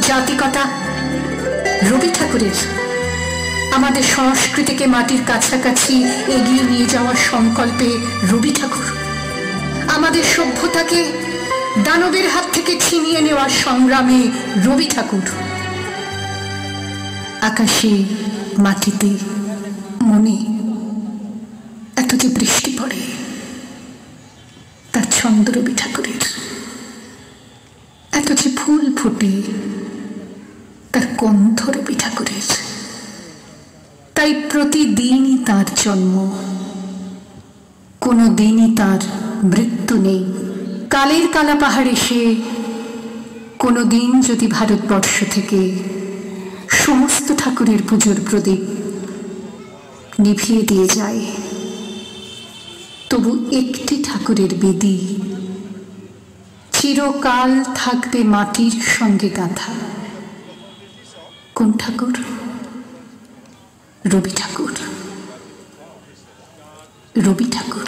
জাতিকতা রবি ঠাকুরের। আমাদের সংস্কৃতিকে মাটির কাছাকাছি এগিয়ে নিয়ে যাওয়ার সংকল্পে রবি ঠাকুর। আমাদের সভ্যতাকে দানবের হাত থেকে ছিনিয়ে নেওয়ার সংগ্রামে রবি ঠাকুর। আকাশে, মাটিতে, মনে এত যে বৃষ্টি পড়ে, তার ছন্দ রবি ঠাকুরের। এত যে ফুল ফুটে, তার গন্ধ রবি ঠাকুরের। তাই প্রতিদিনই তার জন্ম, কোনো দিনই তার মৃত্যু নেই। কালের কালা পাহাড়ে সে কোনো দিন যদি ভারতবর্ষ থেকে সমস্ত ঠাকুরের পুজোর প্রদীপ নিভিয়ে দিয়ে যায়, তবু একটি ঠাকুরের বেদি চিরকাল থাকবে মাটির সঙ্গে গাঁথা। কোন ঠাকুর? রবি ঠাকুর। রবি ঠাকুর।